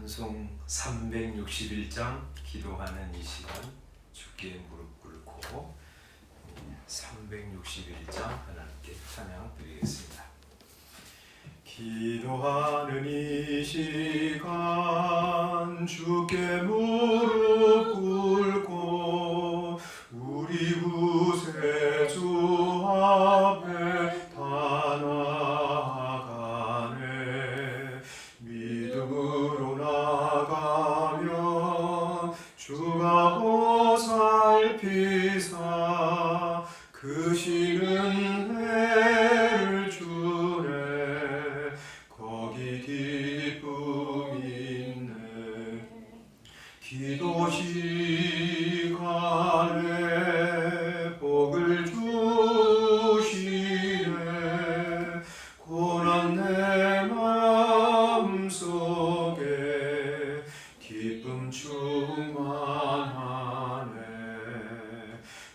찬송 361장 기도하는 이 시간 주께 무릎 꿇고 361장 하나님께 찬양 드리겠습니다. 기도하는 이 시간 주께 무릎 꿇고 우리 구세주 앞에 다 나아가네. 믿음으로 나가면 주가 보살피사 크시는 해를 주네. 거기 기쁨이 있네. 기도 시간에 복을 주시네. 고난 내 마음속에 기쁨 충만하네.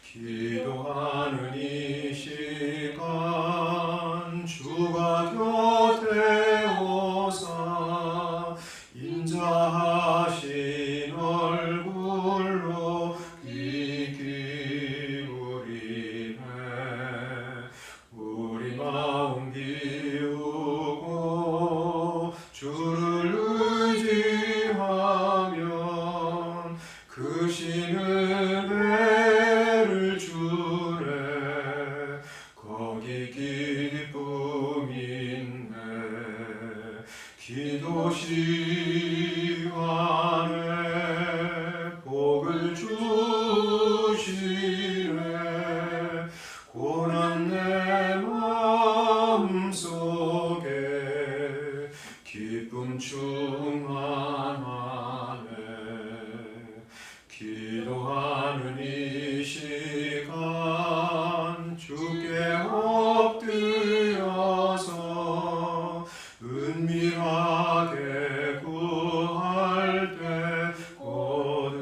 기도하는 이 시간 주가 곁에 오사 인자하신 얼굴로 귀 기울이네. 우리 마음 비우고 주를 의지하면 크시는 애를 주네. 거기 기쁨이 있네. 기도 시간에 복을 주시네. 고난 내 마음속에 기쁨 충만하네. 기도하는 이 시간 주께 엎드려서 은밀하게 구할 때 곧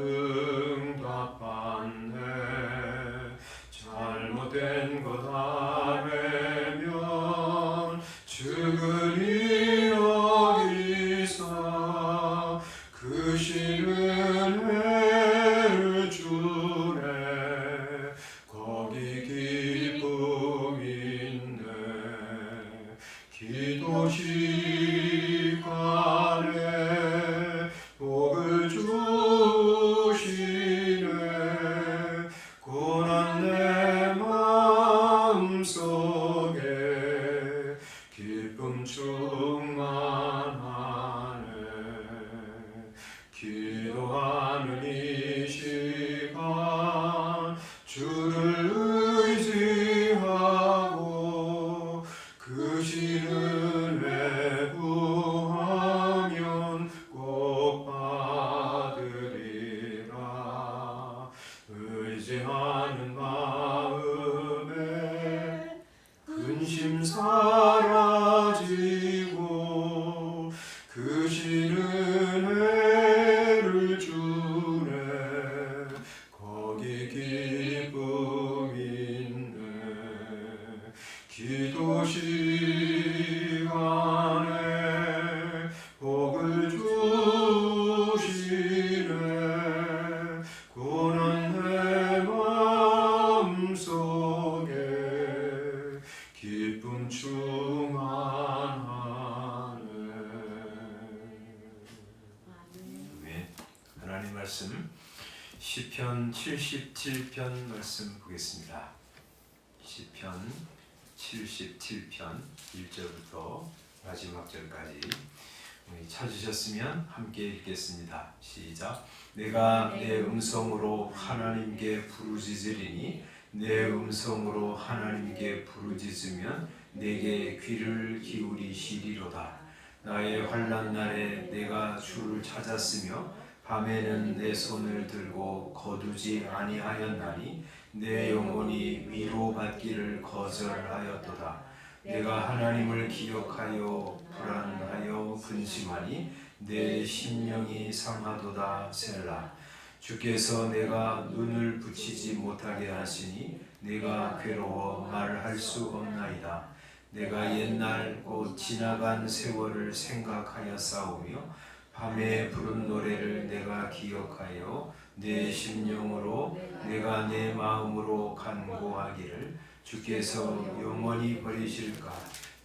응답받네. 잘못된 것 아뢰면 측은히 여기사 크시는 해를 주네. 거기 기쁨이 있네. 기도 시간에 복을 주시네. 고난 내 마음속에 기쁨 충만하네. 기도하는 이 시간 주를 의지하고 크시는 애 구하면 꼭 받으리라. 의지하는 마음에 근심 사라지고 크시는 애를 주네. 거기 기쁨이 있네. 기도 시간에 복을 주시네. 고난 내 마음속에 기쁨 충만하네. 네, 하나님 말씀 시편 77편 말씀 보겠습니다. 시편 77편 1절부터 마지막 절까지 찾으셨으면 함께 읽겠습니다. 시작. 내가 내 음성으로 하나님께 부르짖으리니 내 음성으로 하나님께 부르짖으면 내게 귀를 기울이시리로다. 나의 환난 날에 내가 주를 찾았으며 밤에는 내 손을 들고 거두지 아니하였나니 내 영혼이 위로받기를 거절하였도다. 내가 하나님을 기억하여 불안하여 근심하니 내 심령이 상하도다. 셀라. 주께서 내가 눈을 붙이지 못하게 하시니 내가 괴로워 말을 할 수 없나이다. 내가 옛날 곧 지나간 세월을 생각하여 싸우며 밤에 부른 노래를 내가 기억하여 내 심령으로 내가 내 마음으로 간구하기를 주께서 영원히 버리실까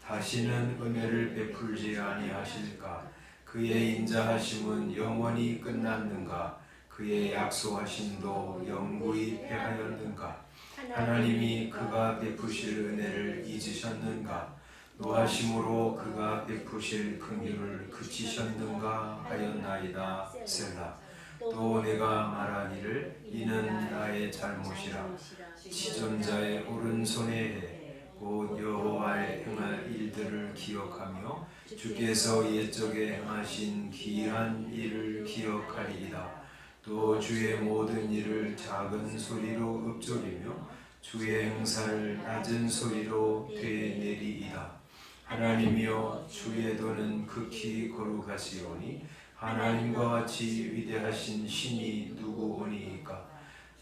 다시는 은혜를 베풀지 아니하실까 그의 인자하심은 영원히 끝났는가 그의 약속하심도 영구히 패하였는가 하나님이 그가 베푸실 은혜를 잊으셨는가 노하심으로 그가 베푸실 긍휼을 그치셨는가 하였나이다 셀라 또 내가 말하기를 이는 나의 잘못이라 지존자의 오른손에 해 곧 여호와의 행할 일들을 기억하며 주께서 옛적에 행하신 기이한 일을 기억하리이다 또 주의 모든 일을 작은 소리로 읊조리며 주의 행사를 낮은 소리로 되내리이다 하나님이여 주의 도는 극히 거룩하시오니 하나님과 같이 위대하신 신이 누구오니이까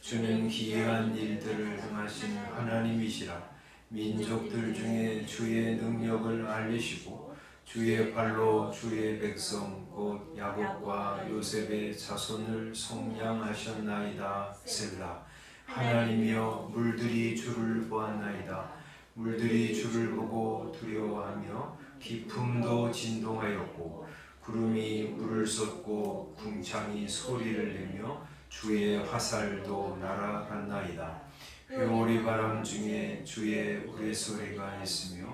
주는 기이한 일들을 행하신 하나님이시라 민족들 중에 주의 능력을 알리시고 주의 발로 주의 백성 곧 야곱과 요셉의 자손을 속량하셨나이다 셀라 하나님이여 물들이 주를 보았나이다 물들이 주를 보고 두려워하며 깊음도 진동하였고 구름이 물을 쏟고 궁창이 소리를 내며 주의 화살도 날아갔나이다 회오리 바람 중에 주의 우레소리가 있으며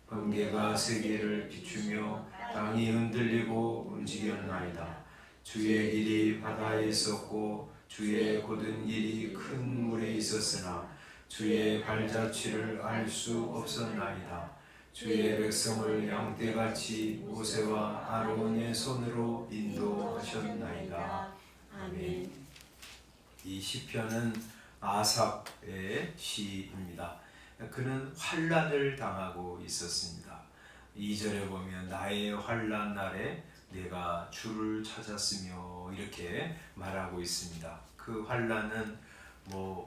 번개가 세계를 비추며 땅이 흔들리고 움직였나이다 주의 길이 바다에 있었고 주의 곧은 길이 큰 물에 있었으나 주의 발자취를 알 수 없었나이다 주의 백성을 양떼같이 모세와 아론의 손으로 인도하셨나이다 아멘. 이 시편은 아삽의 시입니다. 그는 환난을 당하고 있었습니다. 2절에 보면 나의 환난 날에 내가 주를 찾았으며 이렇게 말하고 있습니다. 그 환난은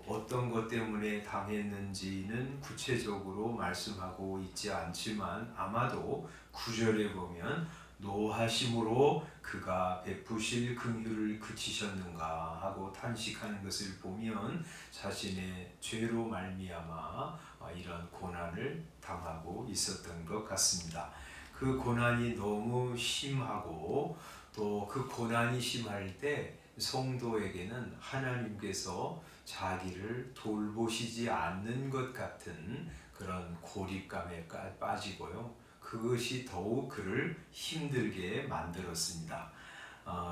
어떤 것 때문에 당했는지는 구체적으로 말씀하고 있지 않지만 아마도 9절에 보면 노하심으로 그가 베푸실 긍휼을 그치셨는가 하고 탄식하는 것을 보면 자신의 죄로 말미암아 이런 고난을 당하고 있었던 것 같습니다. 그 고난이 너무 심하고 또 그 고난이 심할 때 성도에게는 하나님께서 자기를 돌보시지 않는 것 같은 그런 고립감에 빠지고요. 그것이 더욱 그를 힘들게 만들었습니다.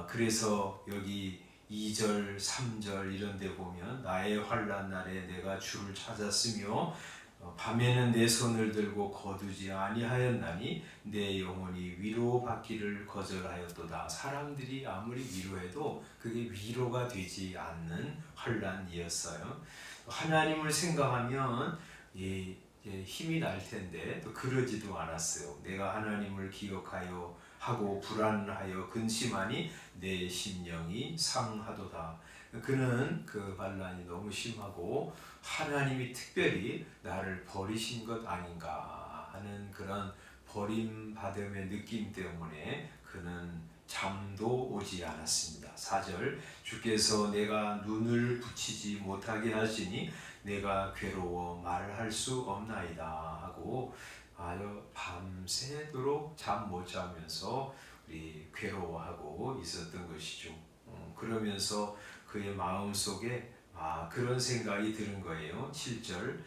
그래서 여기 2절, 3절 이런 데 보면 나의 환난 날에 내가 주를 찾았으며 밤에는 내 손을 들고 거두지 아니하였나니 내 영혼이 위로받기를 거절하였도다. 사람들이 아무리 위로해도 그게 위로가 되지 않는 환난이었어요. 하나님을 생각하면 힘이 날 텐데 또 그러지도 않았어요. 내가 하나님을 기억하여 하고 불안하여 근심하니 내 심령이 상하도다. 그는 그 반란이 너무 심하고 하나님이 특별히 나를 버리신 것 아닌가 하는 그런 버림받음의 느낌 때문에 그는 잠도 오지 않았습니다. 4절 주께서 내가 눈을 붙이지 못하게 하시니 내가 괴로워 말할 수 없나이다 하고 아주 밤새도록 잠 못 자면서 우리 괴로워하고 있었던 것이죠. 그러면서 그의 마음속에 그런 생각이 드는 거예요. 7절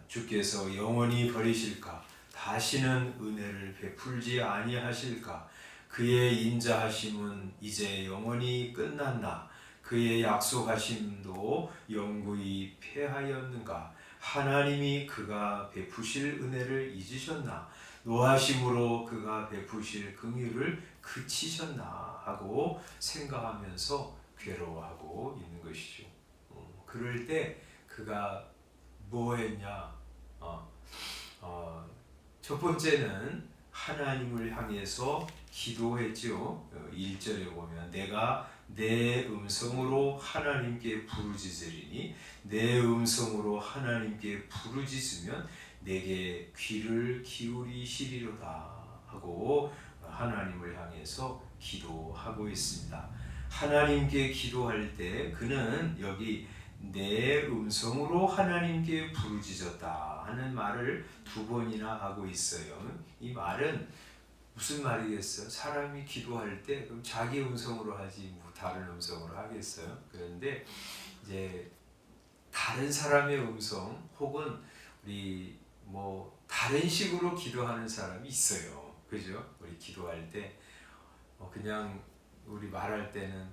주께서 영원히 버리실까 다시는 은혜를 베풀지 아니하실까 그의 인자하심은 이제 영원히 끝났나 그의 약속하심도 영구히 패하였는가 하나님이 그가 베푸실 은혜를 잊으셨나 노하심으로 그가 베푸실 긍휼을 그치셨나 하고 생각하면서 괴로워하고 있는 것이죠. 그럴 때 그가 뭐 했냐? 첫 번째는 하나님을 향해서 기도했죠. 1절에 보면 내가 내 음성으로 하나님께 부르짖으리니 내 음성으로 하나님께 부르짖으면 내게 귀를 기울이시리로다 하고 하나님을 향해서 기도하고 있습니다. 하나님께 기도할 때 그는 여기 내 음성으로 하나님께 부르짖었다 하는 말을 2번이나 하고 있어요. 이 말은 무슨 말이겠어요? 사람이 기도할 때 그럼 자기 음성으로 하지 뭐 다른 음성으로 하겠어요? 그런데 이제 다른 사람의 음성 혹은 우리 뭐 다른 식으로 기도하는 사람이 있어요. 그죠? 우리 기도할 때 그냥 우리 말할 때는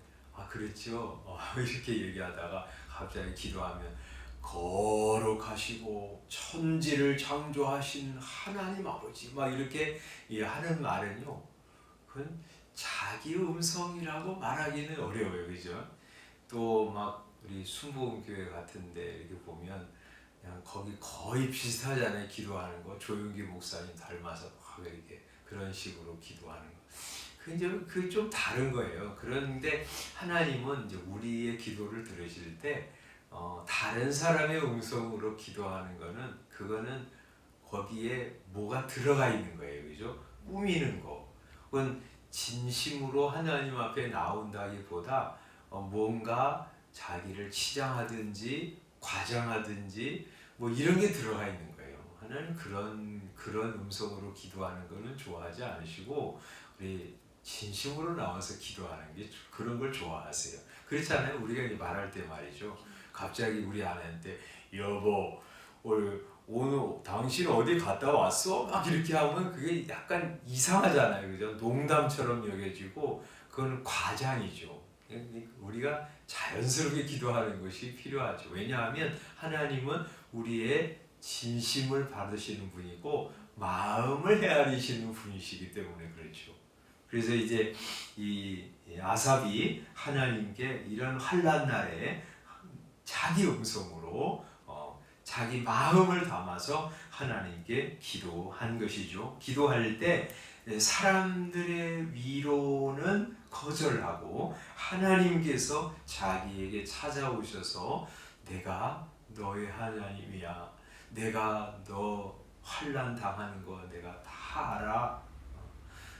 그렇죠. 이렇게 얘기하다가 갑자기 기도하면 거룩하시고 천지를 창조하신 하나님 아버지 막 이렇게 하는 말은요. 그건 자기 음성이라고 말하기는 어려워요. 그죠? 또 막 우리 순복음교회 같은데 이렇게 보면 그냥 거기 거의 비슷하잖아요. 기도하는 거 조용기 목사님 닮아서 막 이렇게 그런 식으로 기도하는 거. 그 좀 다른 거예요. 그런데 하나님은 이제 우리의 기도를 들으실 때 다른 사람의 음성으로 기도하는 거는 그거는 거기에 뭐가 들어가 있는 거예요. 그죠? 꾸미는 거. 그건 진심으로 하나님 앞에 나온다기보다 뭔가 자기를 치장하든지 과장하든지 뭐 이런 게 들어가 있는 거예요. 하나님 그런 음성으로 기도하는 거는 좋아하지 않으시고 우리 진심으로 나와서 기도하는 게 그런 걸 좋아하세요. 그렇잖아요. 우리가 이제 말할 때 말이죠. 갑자기 우리 아내한테 여보 오늘 당신 어디 갔다 왔어? 막 이렇게 하면 그게 약간 이상하잖아요. 그죠? 농담처럼 여겨지고 그건 과장이죠. 우리가 자연스럽게 기도하는 것이 필요하죠. 왜냐하면 하나님은 우리의 진심을 받으시는 분이고 마음을 헤아리시는 분이시기 때문에 그렇죠. 그래서 이제 이 아삽이 하나님께 이런 환난 날에 자기 음성으로 자기 마음을 담아서 하나님께 기도한 것이죠. 기도할 때 사람들의 위로는 거절하고 하나님께서 자기에게 찾아오셔서 내가 너의 하나님이야. 내가 너 환난 당하는 거 내가 다 알아.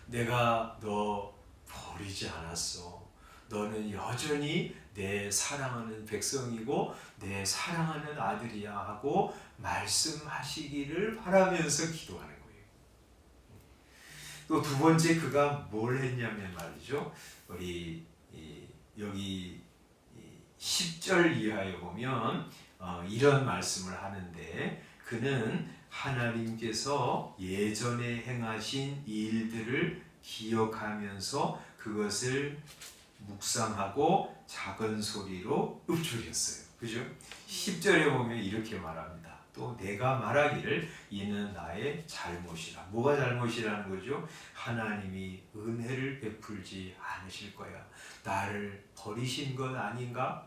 내가 너 버리지 않았어. 너는 여전히 내 사랑하는 백성이고 내 사랑하는 아들이야 하고 말씀하시기를 바라면서 기도하는 거예요. 또 2번째 그가 뭘 했냐면 말이죠. 우리 여기 10절 이하에 보면 이런 말씀을 하는데 그는 하나님께서 예전에 행하신 일들을 기억하면서 그것을 묵상하고 작은 소리로 읊조렸어요. 그죠? 10절에 보면 이렇게 말합니다. 또 내가 말하기를 이는 나의 잘못이라. 뭐가 잘못이라는 거죠? 하나님이 은혜를 베풀지 않으실 거야. 나를 버리신 건 아닌가?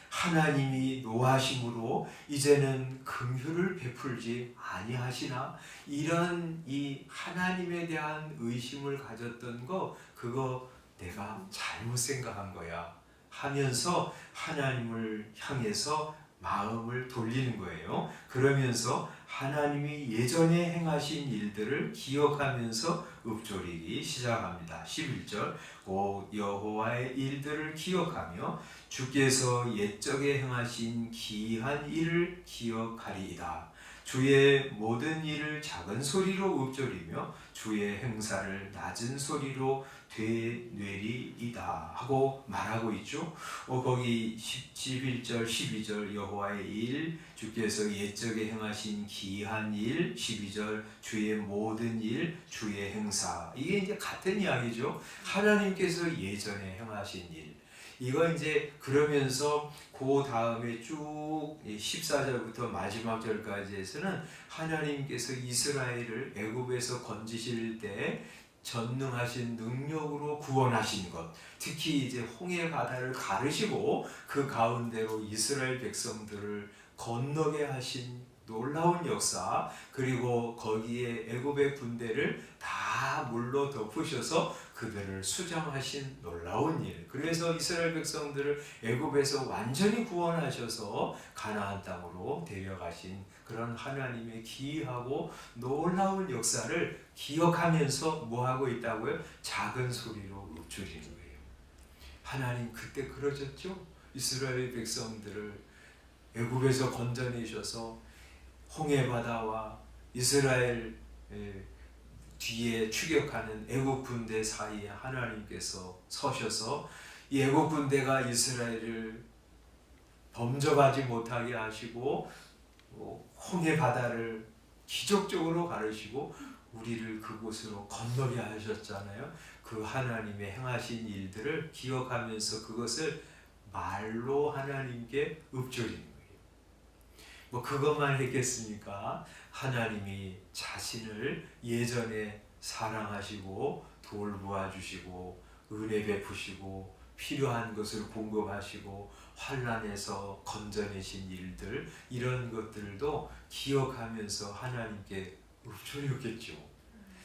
하나님이 노하심으로 이제는 긍휼을 베풀지 아니하시나? 이런 이 하나님에 대한 의심을 가졌던 거 그거 내가 잘못 생각한 거야 하면서 하나님을 향해서 마음을 돌리는 거예요. 그러면서 하나님이 예전에 행하신 일들을 기억하면서 읊조리기 시작합니다. 11절 곧 여호와의 일들을 기억하며 주께서 옛적에 행하신 기이한 일을 기억하리이다. 주의 모든 일을 작은 소리로 읊조리며 주의 행사를 낮은 소리로 되뇌리이다 하고 말하고 있죠. 거기 11절 12절 여호와의 일 주께서 옛적에 행하신 기이한 일 12절 주의 모든 일 주의 행사 이게 이제 같은 이야기죠. 하나님께서 예전에 행하신 일 이거 이제 그러면서 그 다음에 쭉 14절부터 마지막 절까지에서는 하나님께서 이스라엘을 애굽에서 건지실 때 전능하신 능력으로 구원하신 것, 특히 이제 홍해 바다를 가르시고 그 가운데로 이스라엘 백성들을 건너게 하신 놀라운 역사, 그리고 거기에 애굽의 군대를 다 다 물로 덮으셔서 그들을 수장하신 놀라운 일. 그래서 이스라엘 백성들을 애굽에서 완전히 구원하셔서 가나안 땅으로 데려가신 그런 하나님의 기이하고 놀라운 역사를 기억하면서 뭐 하고 있다고요? 작은 소리로 읊조리는 거예요. 하나님 그때 그러셨죠? 이스라엘 백성들을 애굽에서 건져내셔서 홍해 바다와 이스라엘 뒤에 추격하는 애국 군대 사이에 하나님께서 서셔서 이 애국 군대가 이스라엘을 범접하지 못하게 하시고 홍해 바다를 기적적으로 가르시고 우리를 그곳으로 건너게 하셨잖아요. 그 하나님의 행하신 일들을 기억하면서 그것을 말로 하나님께 읊조리는 거예요. 뭐 그것만 했겠습니까? 하나님이 자신을 예전에 사랑하시고 돌보아 주시고 은혜 베푸시고 필요한 것을 공급하시고 환난에서 건져내신 일들, 이런 것들도 기억하면서 하나님께 읊조렸겠죠.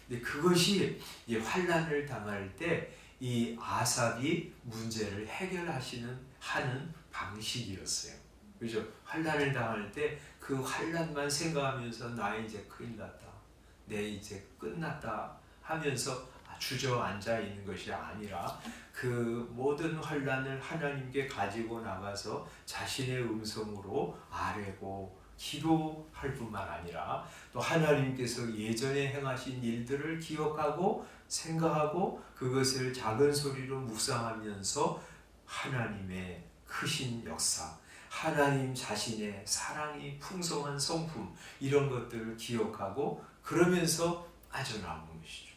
근데 그것이 이 환난을 당할 때 이 아삽이 문제를 하는 방식이었어요. 그죠? 환난을 당할 때 그 환난만 생각하면서 나 이제 큰일 났다, 내 이제 끝났다 하면서 주저앉아 있는 것이 아니라 그 모든 환난을 하나님께 가지고 나가서 자신의 음성으로 아뢰고 기도할 뿐만 아니라 또 하나님께서 예전에 행하신 일들을 기억하고 생각하고 그것을 작은 소리로 묵상하면서 하나님의 크신 역사, 하나님 자신의 사랑이 풍성한 성품, 이런 것들을 기억하고 그러면서 빠져나오는 것이죠.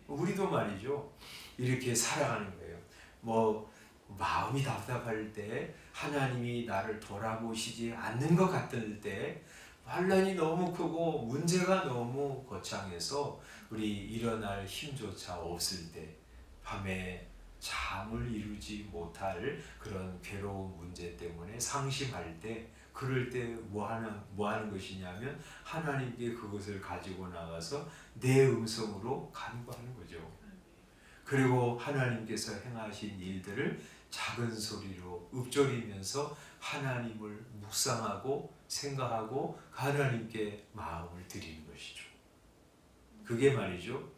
우리도 말이죠, 이렇게 살아가는 거예요. 뭐 마음이 답답할 때, 하나님이 나를 돌아보시지 않는 것 같을 때, 환난이 너무 크고 문제가 너무 거창해서 우리 일어날 힘조차 없을 때, 밤에 잠을 이루지 못할 그런 괴로운 문제 때문에 상심할 때, 그럴 때 뭐 하는 것이냐면 하나님께 그것을 가지고 나가서 내 음성으로 간구하는 거죠. 그리고 하나님께서 행하신 일들을 작은 소리로 읊조리면서 하나님을 묵상하고 생각하고 하나님께 마음을 드리는 것이죠. 그게 말이죠,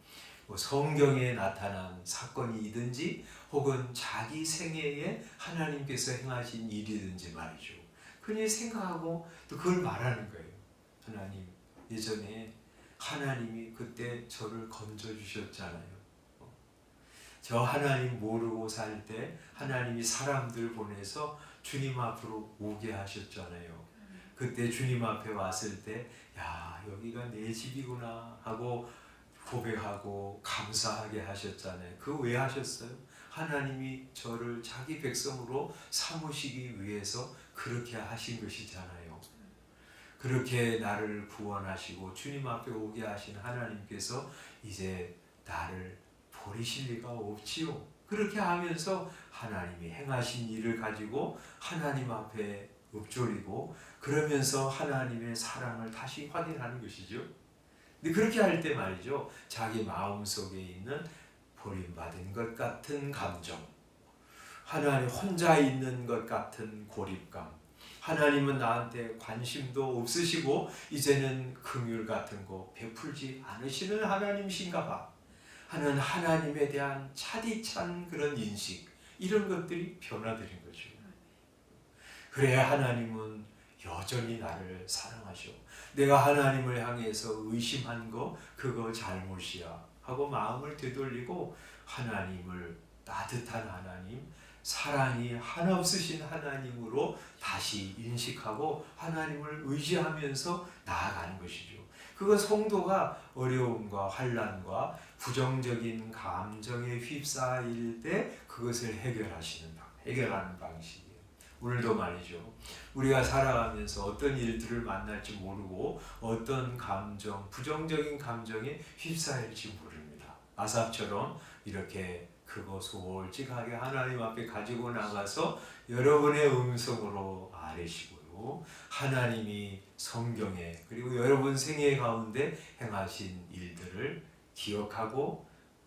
성경에 나타난 사건이든지 혹은 자기 생애에 하나님께서 행하신 일이든지 말이죠, 그냥 생각하고 또 그걸 말하는 거예요. 하나님, 예전에 하나님이 그때 저를 건져주셨잖아요. 저 하나님 모르고 살 때 하나님이 사람들 보내서 주님 앞으로 오게 하셨잖아요. 그때 주님 앞에 왔을 때, 야, 여기가 내 집이구나 하고 고백하고 감사하게 하셨잖아요. 그거 왜 하셨어요? 하나님이 저를 자기 백성으로 삼으시기 위해서 그렇게 하신 것이잖아요. 그렇게 나를 구원하시고 주님 앞에 오게 하신 하나님께서 이제 나를 버리실 리가 없지요. 그렇게 하면서 하나님이 행하신 일을 가지고 하나님 앞에 읊조리고 그러면서 하나님의 사랑을 다시 확인하는 것이죠. 근데 그렇게 할 때 말이죠, 자기 마음속에 있는 버림받은 것 같은 감정, 하나님 혼자 있는 것 같은 고립감, 하나님은 나한테 관심도 없으시고 이제는 긍휼 같은 거 베풀지 않으시는 하나님이신가 봐 하는 하나님에 대한 차디찬 그런 인식, 이런 것들이 변화되는 거죠. 그래야 하나님은 여전히 나를 사랑하셔. 내가 하나님을 향해서 의심한 거 그거 잘못이야 하고 마음을 되돌리고 하나님을 따뜻한 하나님, 사랑이 한없으신 하나님으로 다시 인식하고 하나님을 의지하면서 나아가는 것이죠. 그거 성도가 어려움과 환난과 부정적인 감정에 휩싸일 때 그것을 해결하는 방식이에요. 오늘도 말이죠, 우리가 살아가면서 어떤 일들을 만날지 모르고 어떤 감정, 부정적인 감정에 휩싸일지 모릅니다. 아삽처럼 이렇게 그거 솔직하게 하나님 앞에 가지고 나가서 여러분의 음성으로 아뢰시고요, 하나님이 성경에 그리고 여러분 생애 가운데 행하신 일들을 기억하고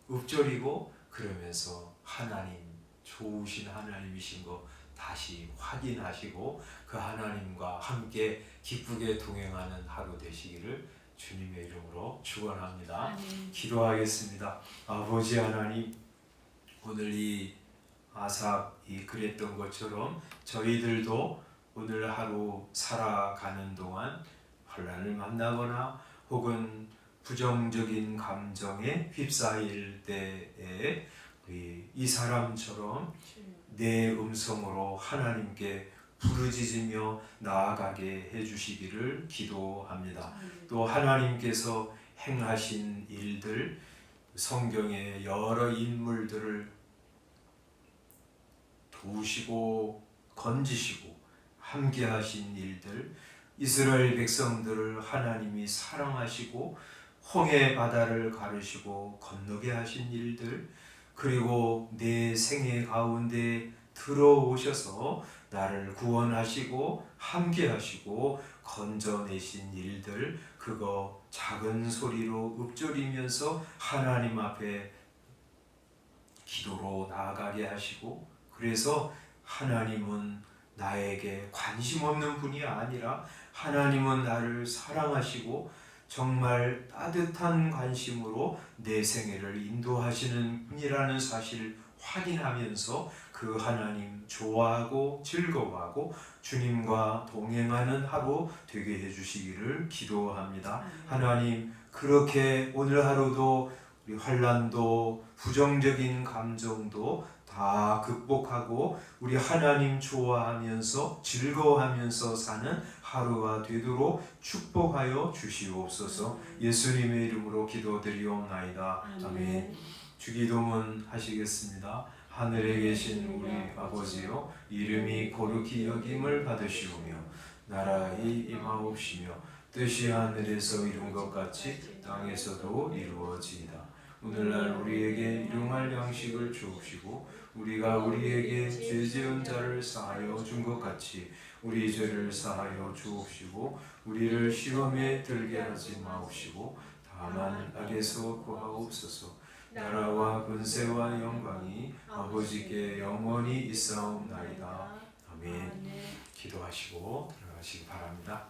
읊조리고 그러면서 하나님 좋으신 하나님이신 거 다시 확인하시고 그 하나님과 함께 기쁘게 동행하는 하루 되시기를 주님의 이름으로 축원합니다. 기도하겠습니다. 아버지 하나님, 오늘 이 아삭이 그랬던 것처럼 저희들도 오늘 하루 살아가는 동안 환난을 만나거나 혹은 부정적인 감정에 휩싸일 때에 우리 이 사람처럼 내 음성으로 하나님께 부르짖으며 나아가게 해주시기를 기도합니다. 또 하나님께서 행하신 일들, 성경의 여러 인물들을 도우시고 건지시고 함께 하신 일들, 이스라엘 백성들을 하나님이 사랑하시고 홍해 바다를 가르시고 건너게 하신 일들, 그리고 내 생애 가운데 들어오셔서 나를 구원하시고 함께 하시고 건져내신 일들, 그거 작은 소리로 읊조리면서 하나님 앞에 기도로 나아가게 하시고, 그래서 하나님은 나에게 관심 없는 분이 아니라 하나님은 나를 사랑하시고 정말 따뜻한 관심으로 내 생애를 인도하시는 분이라는 사실을 확인하면서 그 하나님 좋아하고 즐거워하고 주님과 동행하는 하루 되게 해주시기를 기도합니다. 하나님, 그렇게 오늘 하루도 우리 환난도 부정적인 감정도 다 극복하고 우리 하나님 좋아하면서 즐거워하면서 사는 하루가 되도록 축복하여 주시옵소서. 예수님의 이름으로 기도드리옵나이다. 아멘. 주기도문 하시겠습니다. 하늘에 계신 우리 아버지여, 이름이 거룩히 여김을 받으시오며 나라의 임하옵시며 뜻이 하늘에서 이룬 것 같이 땅에서도 이루어지이다. 오늘날 우리에게 일용할 양식을 주옵시고 우리가 우리에게 죄 지은 자를 사하여 준 것 같이 우리 죄를 사하여 주옵시고 우리를 시험에 들게 하지 마옵시고 다만 악에서 구하옵소서. 나라와 권세와 영광이 아버지께 영원히 있사옵나이다. 아멘. 기도하시고 들어가시기 바랍니다.